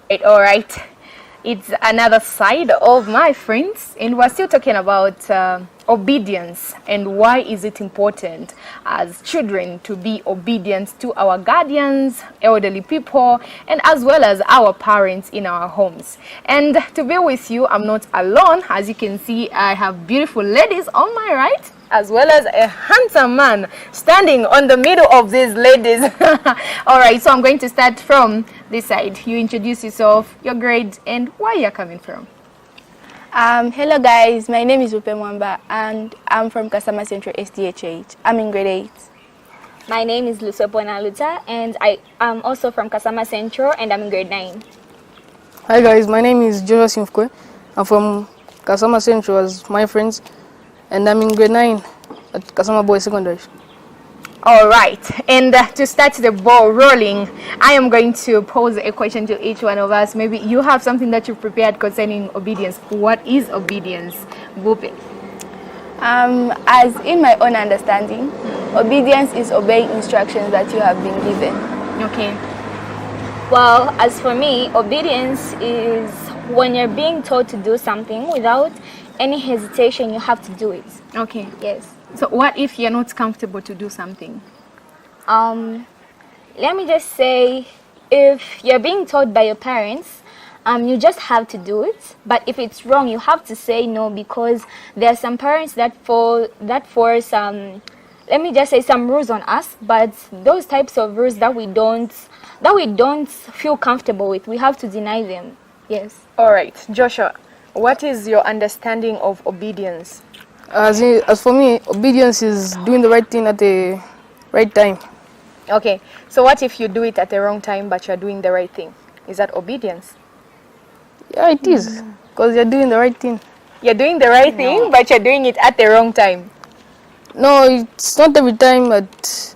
All right. It's another side of my friends, and we're still talking about obedience and why is it important as children to be obedient to our guardians, elderly people, and as well as our parents in our homes. And to be with you, I'm not alone. As you can see, I have beautiful ladies on my right, as well as a handsome man standing on the middle of these ladies. All right, so I'm going to start from this side. You introduce yourself, your grade, and where you're coming from. Hello guys, my name is Rupe Mwamba and I'm from Kasama Central SDHH. I'm in grade 8. My name is Lusopo Naluta and I am also from Kasama Central and I'm in grade 9. Hi guys, my name is Joshua Simfkwe. I'm from Kasama Central as my friends and I'm in grade 9 at Kasama Boys Secondary. All right, and to start the ball rolling, I am going to pose a question to each one of us. Maybe you have something that you prepared concerning obedience. What is obedience? Bupe. As in my own understanding, obedience is obeying instructions that you have been given. Okay. Well, as for me, obedience is when you're being told to do something without any hesitation, you have to do it. Okay. Yes. So what if you're not comfortable to do something? Let me just say, if you're being told by your parents, you just have to do it. But if it's wrong, you have to say no, because there are some parents that force let me just say some rules on us. But those types of rules that we don't feel comfortable with, we have to deny them. Yes. All right, Joshua, what is your understanding of obedience? As for me, obedience is doing the right thing at the right time. Okay, so what if you do it at the wrong time but you're doing the right thing? Is that obedience? Yeah, it is, because you're doing the right thing. You're doing the right thing but you're doing it at the wrong time. No, it's not every time, but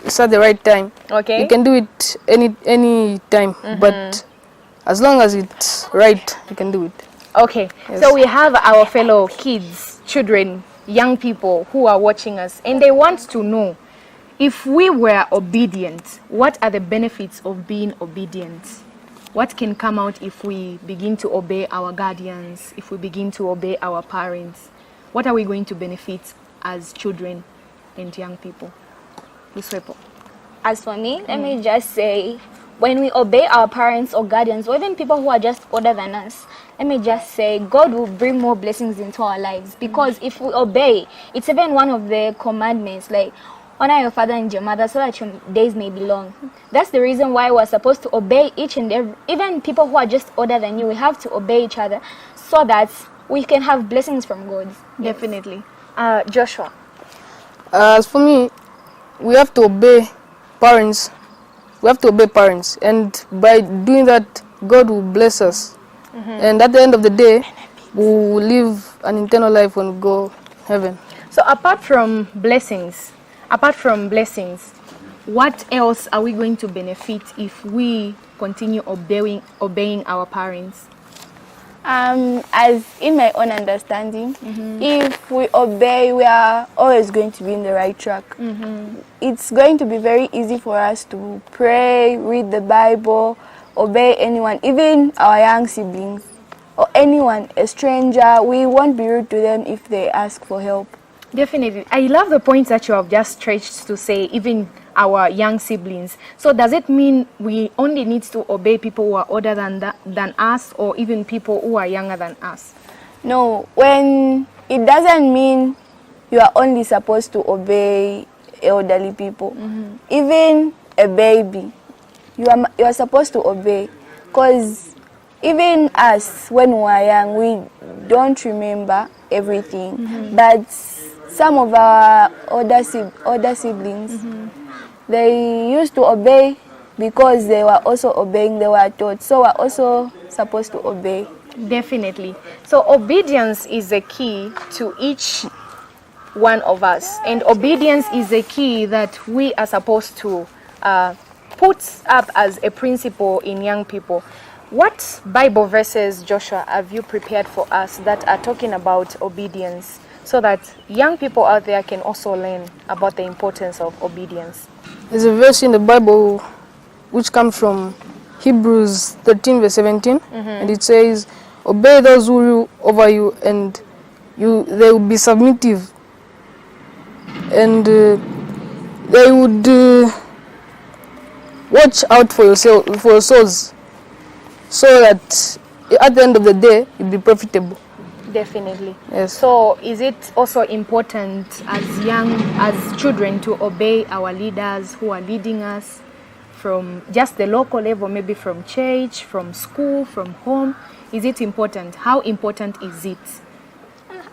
it's at the right time. Okay. You can do it any time, but as long as it's right, you can do it. Okay, Yes. so we have our fellow kids, children, young people who are watching us, and they want to know, if we were obedient, what are the benefits of being obedient? What can come out if we begin to obey our guardians, if we begin to obey our parents? What are we going to benefit as children and young people? Luswepo. As for me, let me just say, when we obey our parents or guardians, or even people who are just older than us, let me just say, God will bring more blessings into our lives. Because if we obey, it's even one of the commandments, like, honor your father and your mother so that your days may be long. That's the reason why we're supposed to obey each and every, even people who are just older than you, we have to obey each other so that we can have blessings from God. Definitely. Joshua. As for me, we have to obey parents. We have to obey parents, and by doing that, God will bless us. And at the end of the day, we will live an eternal life when we go heaven. So apart from blessings, what else are we going to benefit if we continue obeying our parents? As in my own understanding, if we obey, we are always going to be in the right track. It's going to be very easy for us to pray, read the Bible, obey anyone, even our young siblings or anyone, a stranger. We won't be rude to them if they ask for help. Definitely. I love the points that you have just stretched to say, even our young siblings. So does it mean we only need to obey people who are older than us, or even people who are younger than us? No, when it doesn't mean you are only supposed to obey elderly people. Even a baby, you are supposed to obey, because even us, when we are young, we don't remember everything. But some of our older siblings, they used to obey because they were also obeying, they were taught. So we're also supposed to obey. Definitely. So obedience is the key to each one of us. And obedience is the key that we are supposed to put up as a principle in young people. What Bible verses, Joshua, have you prepared for us that are talking about obedience, so that young people out there can also learn about the importance of obedience? There's a verse in the Bible which comes from Hebrews 13 verse 17, and it says, obey those who rule over you, and they will be submissive, and they would watch out for your souls, so that at the end of the day you'll be profitable. Definitely. Yes. So is it also important as children to obey our leaders who are leading us from just the local level, maybe from church, from school, from home? Is it important? How important is it?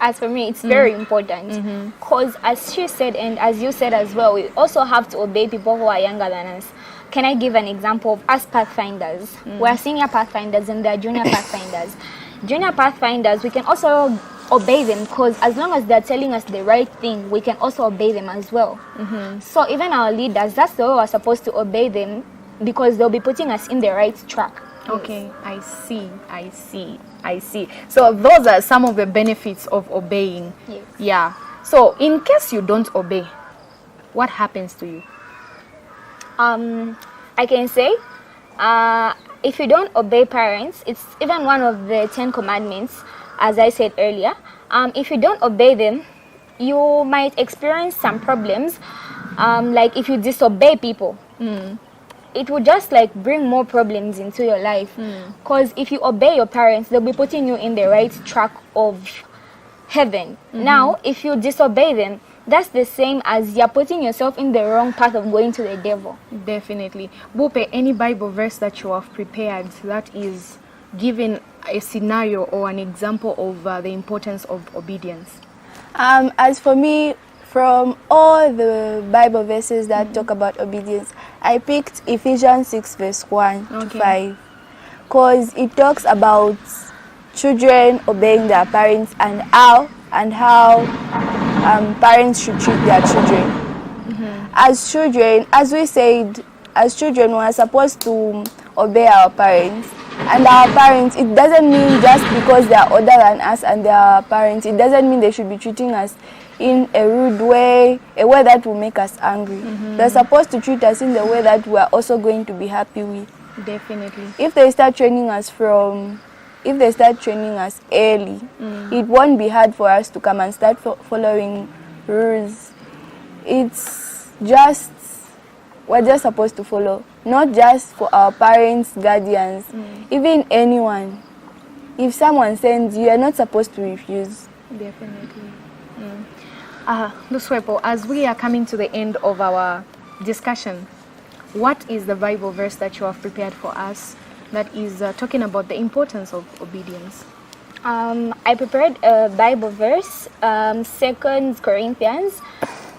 As for me, it's very important, because as she said and as you said as well, we also have to obey people who are younger than us. Can I give an example of us Pathfinders? We're senior Pathfinders and they're junior Pathfinders. Junior Pathfinders, we can also obey them, because as long as they're telling us the right thing, we can also obey them as well. So even our leaders, that's the way we're supposed to obey them, because they'll be putting us in the right track. Okay, I see. So those are some of the benefits of obeying. Yes. Yeah. So in case you don't obey, what happens to you? I can say, if you don't obey parents, it's even one of the 10 commandments, as I said earlier. If you don't obey them, you might experience some problems. Like if you disobey people, it will just like bring more problems into your life. Because if you obey your parents, they'll be putting you in the right track of heaven. Now, if you disobey them, that's the same as you're putting yourself in the wrong path of going to the devil. Definitely. Bupe, any Bible verse that you have prepared that is giving a scenario or an example of the importance of obedience? As for me, from all the Bible verses that talk about obedience, I picked Ephesians 6 verse 1 to 5, because it talks about children obeying their parents and how parents should treat their children. As children, as we said, as children we are supposed to obey our parents. And our parents, it doesn't mean just because they are older than us and they are parents, it doesn't mean they should be treating us in a rude way, a way that will make us angry. They're supposed to treat us in the way that we are also going to be happy with. Definitely. If they start training us early, it won't be hard for us to come and start following rules. It's just, we're just supposed to follow, not just for our parents, guardians, even anyone. If someone sends you, are not supposed to refuse. Definitely. Luswepo, as we are coming to the end of our discussion, what is the Bible verse that you have prepared for us that is talking about the importance of obedience? I prepared a Bible verse, 2 Corinthians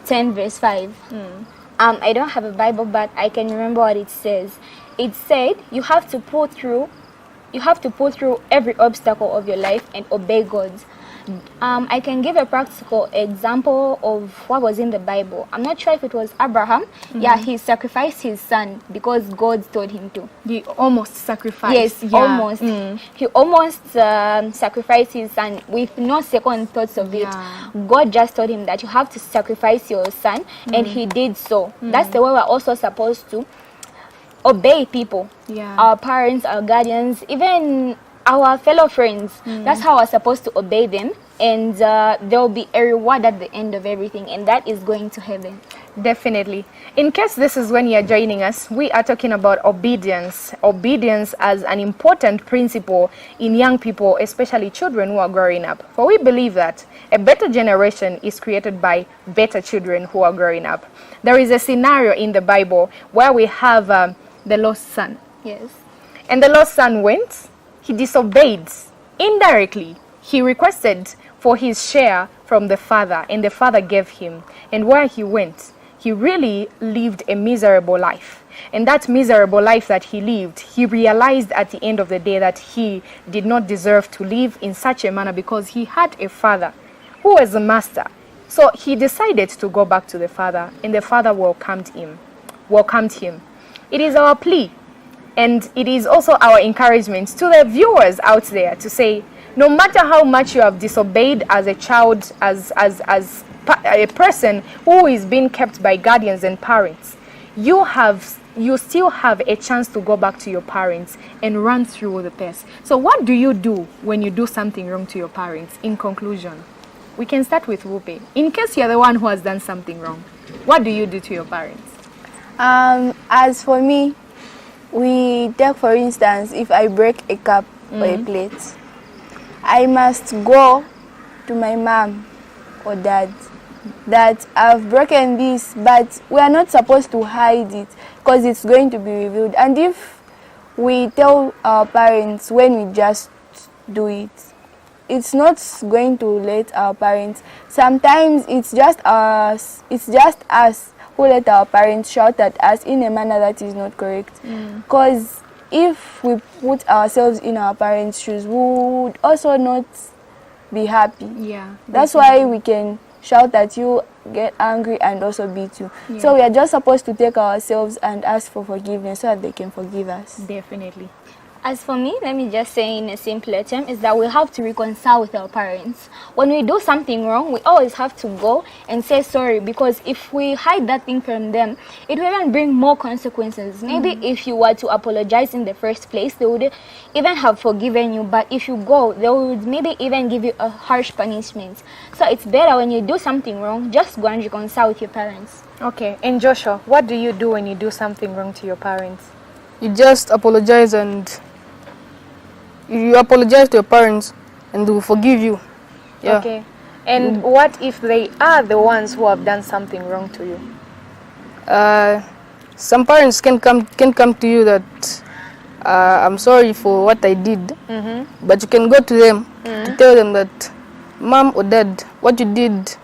10 verse 5. I don't have a Bible, but I can remember what it says. It said you have to pull through every obstacle of your life and obey God. I can give a practical example of what was in the Bible. I'm not sure if it was Abraham. Yeah, he sacrificed his son because God told him to. He almost sacrificed. Yes, almost. He almost sacrificed his son with no second thoughts of it. God just told him that you have to sacrifice your son, and he did so. That's the way we're also supposed to obey people. Our parents, our guardians, even our fellow friends. That's how we're supposed to obey them, and there will be a reward at the end of everything, and that is going to heaven. Definitely. In case this is when you're joining us, we are talking about obedience as an important principle in young people, especially children who are growing up. For we believe that a better generation is created by better children who are growing up. There is a scenario in the Bible where we have the lost son. Yes. And the lost son went. He disobeyed. Indirectly, he requested for his share from the father, and the father gave him. And where he went, he really lived a miserable life. And that miserable life that he lived, he realized at the end of the day that he did not deserve to live in such a manner, because he had a father who was a master. So he decided to go back to the father, and the father welcomed him. It is our plea, and it is also our encouragement to the viewers out there to say, no matter how much you have disobeyed as a child, as a person who is being kept by guardians and parents, you have you still have a chance to go back to your parents and run through the test. So what do you do when you do something wrong to your parents? In conclusion, we can start with Wupe. In case you're the one who has done something wrong, what do you do to your parents? As for me, we take, for instance, if I break a cup or a plate, I must go to my mom or dad that I've broken this, but we are not supposed to hide it because it's going to be revealed. And if we tell our parents when we just do it, it's not going to let our parents. Sometimes it's just us who let our parents shout at us in a manner that is not correct. Because if we put ourselves in our parents' shoes, we would also not be happy. Yeah. That's why we can shout at you, get angry, and also beat you. Yeah. So we are just supposed to take ourselves and ask for forgiveness so that they can forgive us. Definitely. As for me, let me just say in a simpler term, is that we have to reconcile with our parents. When we do something wrong, we always have to go and say sorry, because if we hide that thing from them, it will even bring more consequences. Maybe if you were to apologize in the first place, they would even have forgiven you, but if you go, they would maybe even give you a harsh punishment. So it's better when you do something wrong, just go and reconcile with your parents. Okay. And Joshua, what do you do when you do something wrong to your parents? You just apologize, and you apologize to your parents and they will forgive you. Yeah. Okay. And what if they are the ones who have done something wrong to you? Some parents can come to you that I'm sorry for what I did, but you can go to them to tell them that, Mom or Dad, what you did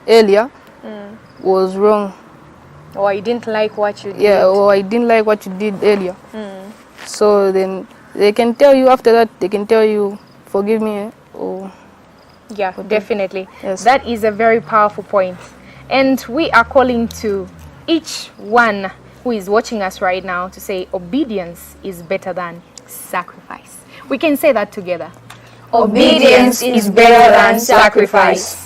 earlier was wrong. Or I didn't like what you did. Yeah, or I didn't like what you did earlier. So then they can tell you after that, they can tell you, forgive me. Or Yeah, definitely. Yes. That is a very powerful point. And we are calling to each one who is watching us right now to say obedience is better than sacrifice. We can say that together. Obedience is better than sacrifice.